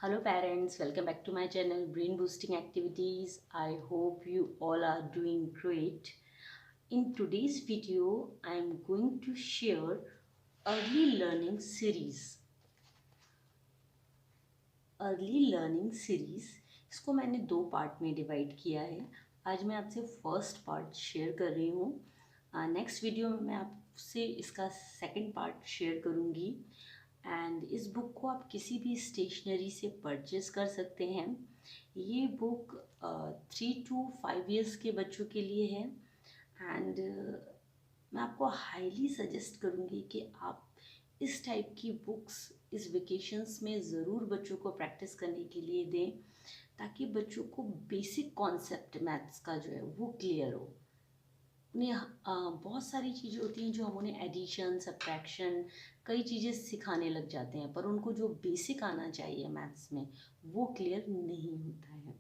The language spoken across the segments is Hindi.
Hello parents, welcome back to my channel Brain Boosting Activities. I hope you all are doing great. In today's video, I am going to share early learning series. Early learning series इसको मैंने दो पार्ट में डिवाइड किया है। आज मैं आपसे फर्स्ट पार्ट शेयर कर रही हूँ। नेक्स्ट वीडियो में मैं आपसे इसका सेकंड पार्ट शेयर करूँगी। एंड इस बुक को आप किसी भी स्टेशनरी से परचेज़ कर सकते हैं। ये बुक 3 to 5 इयर्स के बच्चों के लिए है। एंड मैं आपको हाईली सजेस्ट करूँगी कि आप इस टाइप की बुक्स इस वेकेशंस में ज़रूर बच्चों को प्रैक्टिस करने के लिए दें, ताकि बच्चों को बेसिक कॉन्सेप्ट मैथ्स का जो है वो क्लियर हो। उन्हें बहुत सारी चीज़ें होती हैं जो हम उन्हें एडिशन, सब्ट्रैक्शन, कई चीज़ें सिखाने लग जाते हैं, पर उनको जो बेसिक आना चाहिए मैथ्स में वो क्लियर नहीं होता है।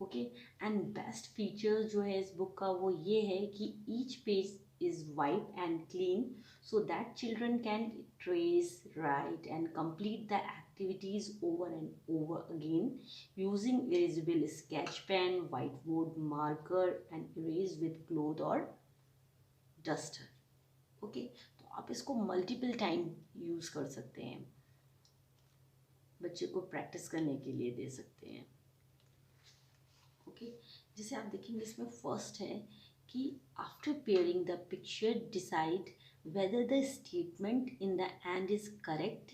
ओके, एंड बेस्ट फीचर जो है इस बुक का वो ये है कि each page is white and clean so that children can trace, write and complete the activities over and over again using erasable sketch pen, whiteboard marker and erase with cloth or duster. Okay, तो आप इसको मल्टीपल टाइम यूज़ कर सकते हैं, बच्चे को प्रैक्टिस करने के लिए दे सकते हैं। ओके, जैसे आप देखेंगे इसमें फर्स्ट है कि after pairing the picture decide whether the statement in the end is correct,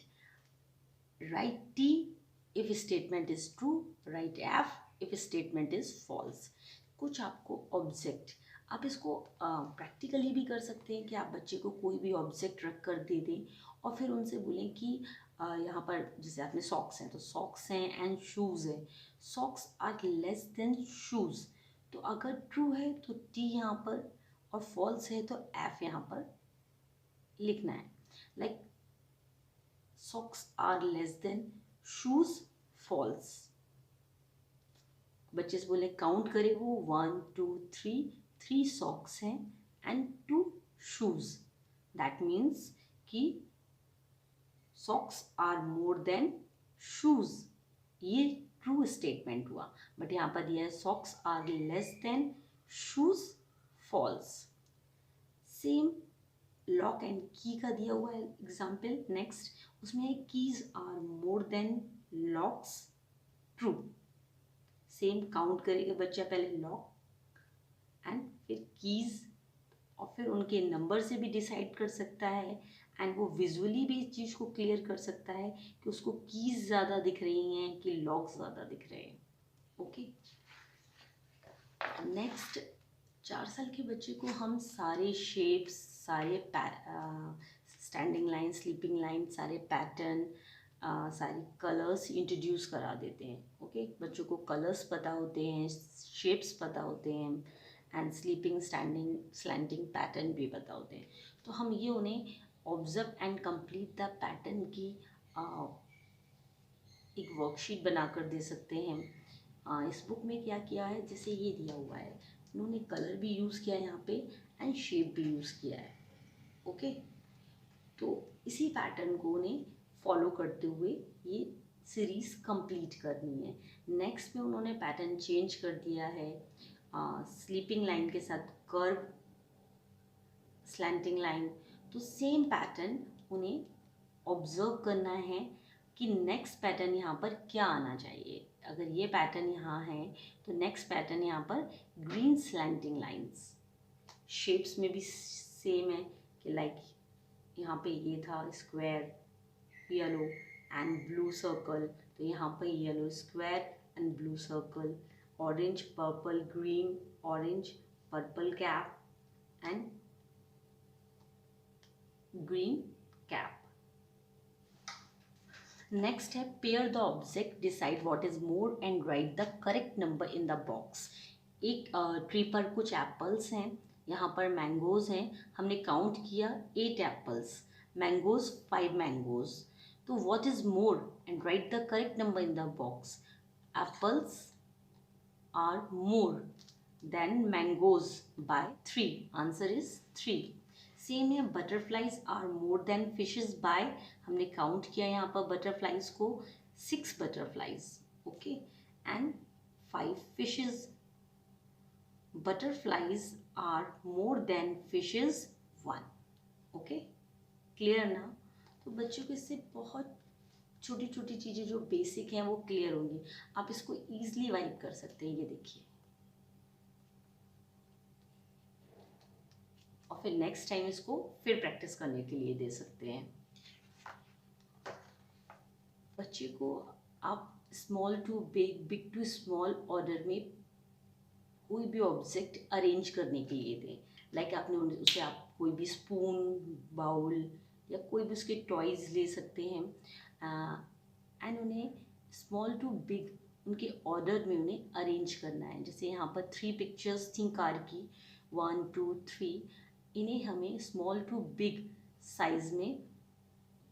write T if statement is true, write F if statement is false. कुछ आपको ऑब्जेक्ट, आप इसको प्रैक्टिकली भी कर सकते हैं कि आप बच्चे को कोई भी ऑब्जेक्ट रख कर दे दें और फिर उनसे बोलें कि यहाँ पर जैसे आपने सॉक्स हैं तो सॉक्स हैं एंड शूज़ है, socks are less than shoes. तो अगर ट्रू है तो टी यहाँ पर और फॉल्स है तो एफ यहाँ पर लिखना है। Like socks are less than shoes, false. बच्चे से बोले काउंट करे वो 1 2 3, 3 सॉक्स हैं एंड 2 शूज़। दैट मीन्स कि socks are more than shoes, ये ट्रू स्टेटमेंट हुआ। बट यहाँ पर दिया है socks are less than shoes, false. Same lock and key का दिया हुआ है एग्जाम्पल नेक्स्ट, उसमें है keys are more than locks, true. Same count करेगा बच्चा, पहले लॉक एंड फिर कीज और फिर उनके नंबर से भी डिसाइड कर सकता है एंड वो विजुअली भी इस चीज़ को क्लियर कर सकता है कि उसको कीज ज़्यादा दिख रही हैं कि लॉक्स ज़्यादा दिख रहे हैं। ओके, नेक्स्ट 4 साल के बच्चे को हम सारे शेप्स, सारे स्टैंडिंग लाइन, स्लीपिंग लाइन, सारे पैटर्न, सारी कलर्स इंट्रोड्यूस करा देते हैं। ओके, बच्चों को कलर्स पता होते हैं, शेप्स पता होते हैं and sleeping, standing, slanting pattern भी पता होते हैं। तो हम ये उन्हें observe and complete the pattern की एक वर्कशीट बनाकर दे सकते हैं। इस बुक में क्या किया है, जैसे ये दिया हुआ है, उन्होंने कलर भी यूज़ किया है यहाँ पे एंड शेप भी यूज़ किया है। ओके, तो इसी पैटर्न को उन्हें फॉलो करते हुए ये सीरीज़ कंप्लीट करनी है। नेक्स्ट में उन्होंने पैटर्न चेंज कर दिया है, स्लीपिंग लाइन के साथ कर्व, स्लैंटिंग लाइन। तो सेम पैटर्न उन्हें ऑब्जर्व करना है कि नेक्स्ट पैटर्न यहाँ पर क्या आना चाहिए। अगर ये पैटर्न यहाँ है तो नेक्स्ट पैटर्न यहाँ पर ग्रीन स्लैंटिंग लाइंस। शेप्स में भी सेम है कि लाइक यहाँ पे ये था square, yellow and blue circle, तो यहाँ पर yellow square and blue circle, orange purple green, orange purple cap and green cap. Next है pair the object, decide what is more and write the correct number in the box. एक ट्री पर कुछ एप्पल्स हैं, यहाँ पर मैंगोज हैं, हमने काउंट किया 8 एप्पल्स, मैंगोज 5 मैंगोज। तो what is more and write the correct number in the box. Apples are more than mangoes by 3, answer is 3। Same है butterflies are more than fishes by, हमने काउंट किया यहाँ पर बटरफ्लाइज को 6 butterflies, okay, and 5 fishes. Butterflies are more than fishes 1, okay, clear ना। तो बच्चों को इससे बहुत छोटी छोटी चीज़ें जो बेसिक हैं वो क्लियर होंगी। आप इसको ईजिली वाइप कर सकते हैं, ये देखिए। और फिर नेक्स्ट टाइम इसको फिर प्रैक्टिस करने के लिए दे सकते हैं। बच्चे को आप small to big, big to small order में कोई भी ऑब्जेक्ट अरेंज करने के लिए दें। लाइक आपने उसे आप कोई भी स्पून, बाउल या कोई भी उसके टॉयज़ ले सकते हैं, एंड उन्हें स्मॉल टू बिग उनके ऑर्डर में उन्हें अरेंज करना है। जैसे यहाँ पर 3 पिक्चर्स थी कार की, 1 2 3, इन्हें हमें स्मॉल टू बिग साइज में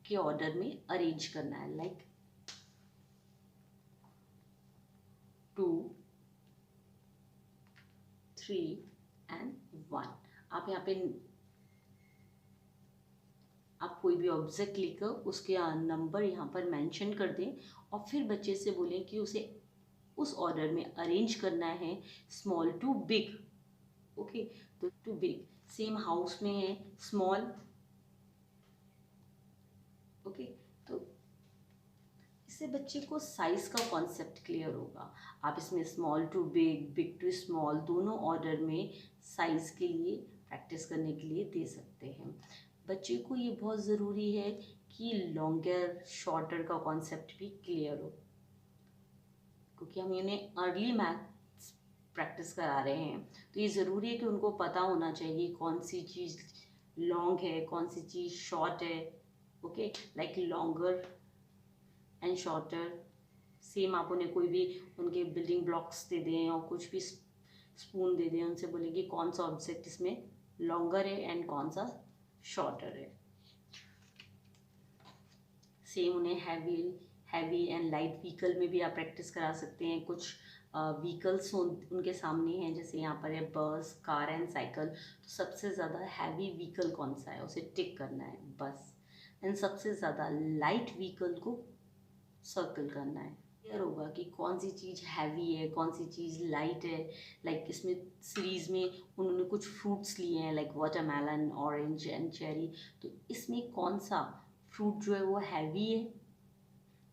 के ऑर्डर में अरेंज करना है। Like 2 3 and 1। आप यहाँ पे आप कोई भी ऑब्जेक्ट लेकर उसके नंबर यहाँ पर मेंशन कर दें और फिर बच्चे से बोलें कि उसे उस ऑर्डर में अरेंज करना है स्मॉल टू बिग, ओके। तो टू बिग सेम हाउस में है स्मॉल, ओके। तो इससे बच्चे को साइज का कॉन्सेप्ट क्लियर होगा। आप इसमें small to big, big to small दोनों ऑर्डर में साइज के लिए प्रैक्टिस करने के लिए दे सकते हैं। बच्चे को ये बहुत ज़रूरी है कि लॉन्गर शॉर्टर का कॉन्सेप्ट भी क्लियर हो, क्योंकि हम इन्हें अर्ली मैथ्स प्रैक्टिस करा रहे हैं। तो ये ज़रूरी है कि उनको पता होना चाहिए कौन सी चीज़ लॉन्ग है, कौन सी चीज़ शॉर्ट है, okay. Like longer and shorter. Same आप उन्हें कोई भी उनके बिल्डिंग ब्लॉक्स दे दें और कुछ भी स्पून दे दें, उनसे बोलेंगे कौन सा ऑब्जेक्ट इसमें लॉन्गर है एंड कौन सा शॉर्टर है। सेम उन्हें हैवी एंड लाइट व्हीकल में भी आप प्रैक्टिस करा सकते हैं। कुछ व्हीकल्स उनके सामने हैं, जैसे यहाँ पर है बस, कार एंड साइकिल। तो सबसे ज़्यादा हैवी व्हीकल कौन सा है उसे टिक करना है, बस। एंड सबसे ज़्यादा लाइट व्हीकल को सर्कल करना है। क्लियर होगा कि कौन सी चीज़ हैवी है, कौन सी चीज़ लाइट है। लाइक इसमें सीरीज़ में उन्होंने कुछ फ्रूट्स लिए हैं, like watermelon, orange and cherry. तो इसमें कौन सा फ्रूट जो है वो हैवी है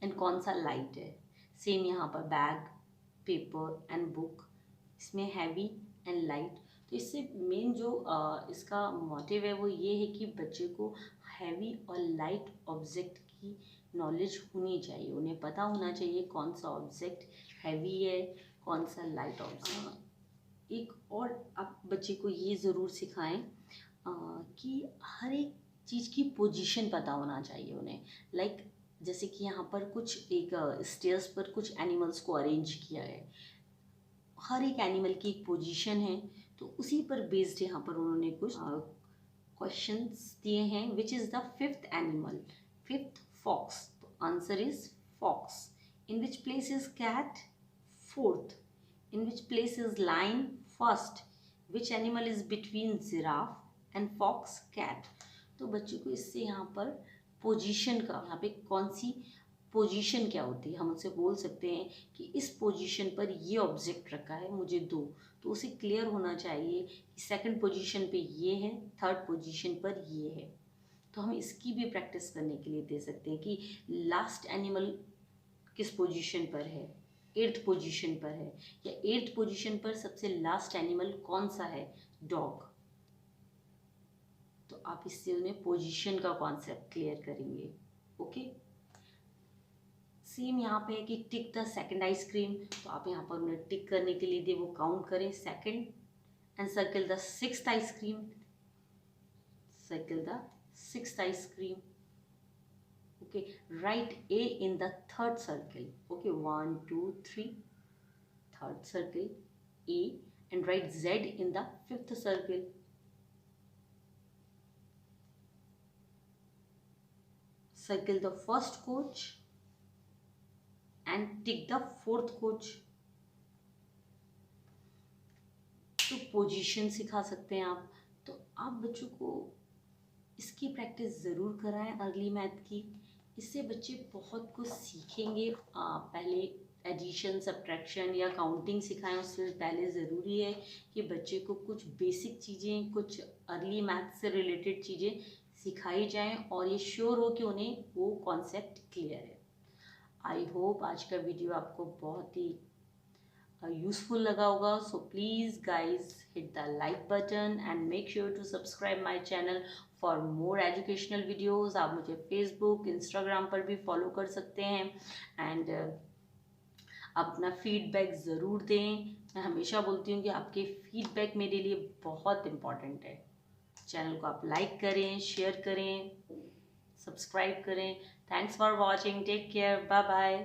एंड कौन सा लाइट है। सेम यहाँ पर बैग, पेपर एंड बुक, इसमें हैवी एंड लाइट। तो इससे मेन जो इसका मोटिव है वो ये है कि बच्चे को हैवी और लाइट ऑब्जेक्ट की नॉलेज होनी चाहिए। उन्हें पता होना चाहिए कौन सा ऑब्जेक्ट हैवी है, कौन सा लाइट ऑब्जेक्ट। एक और आप बच्चे को ये ज़रूर सिखाएं कि हर एक चीज़ की पोजीशन पता होना चाहिए उन्हें। लाइक जैसे कि यहाँ पर कुछ एक स्टेयर्स पर कुछ एनिमल्स को अरेंज किया है, हर एक एनिमल की एक पोजीशन है। तो उसी पर बेस्ड यहाँ पर उन्होंने कुछ क्वेश्चंस दिए हैं। Which is the 5th animal? 5th fox. तो answer is fox. In which place is cat? 4th। In which place is lion? 1st। Which animal is between giraffe and fox? Cat. तो बच्चों को इससे यहाँ पर पोजीशन का, यहाँ पे कौन सी पोजीशन क्या होती है, हम उससे बोल सकते हैं कि इस पोजीशन पर ये ऑब्जेक्ट रखा है, मुझे दो। तो उसे क्लियर होना चाहिए कि 2nd पोजीशन पे ये है, 3rd पोजीशन पर ये है। तो हम इसकी भी प्रैक्टिस करने के लिए दे सकते हैं कि लास्ट एनिमल किस पोजीशन पर है, 8th पोजीशन पर है, या 8th पोजीशन पर सबसे लास्ट एनिमल कौन सा है, डॉग। तो आप इससे उन्हें पोजीशन का कॉन्सेप्ट क्लियर करेंगे, ओके। सेम यहाँ पे है कि टिक द 2nd आइसक्रीम। तो आप यहाँ पर उन्हें टिक करने के लिए दे, वो काउंट करें 2nd and circle the 6th ice cream, circle the 6th ice cream, okay. Right A in the 3rd circle, okay, 1 2 3, 3rd circle A, and write Z in the 5th circle. Circle the 1st coach and tick the 4th coach. तो पोजीशन सिखा सकते हैं आप। तो आप बच्चों को इसकी प्रैक्टिस ज़रूर कराएं अर्ली मैथ की, इससे बच्चे बहुत कुछ सीखेंगे। पहले एडिशन, सब्ट्रैक्शन या काउंटिंग सिखाएं, उससे पहले ज़रूरी है कि बच्चे को कुछ बेसिक चीज़ें, कुछ अर्ली मैथ से रिलेटेड चीज़ें सिखाई जाएं और ये श्योर हो कि उन्हें वो कॉन्सेप्ट क्लियर है। आई होप आज का वीडियो आपको बहुत ही useful लगा होगा। So please guys hit the like button and make sure to subscribe my channel for more educational videos। आप मुझे Facebook, Instagram पर भी फॉलो कर सकते हैं एंड अपना फीडबैक ज़रूर दें। मैं हमेशा बोलती हूँ कि आपके फीडबैक मेरे लिए बहुत इम्पॉर्टेंट है। चैनल को आप लाइक करें, शेयर करें, सब्सक्राइब करें। Thanks for watching, take care, bye bye.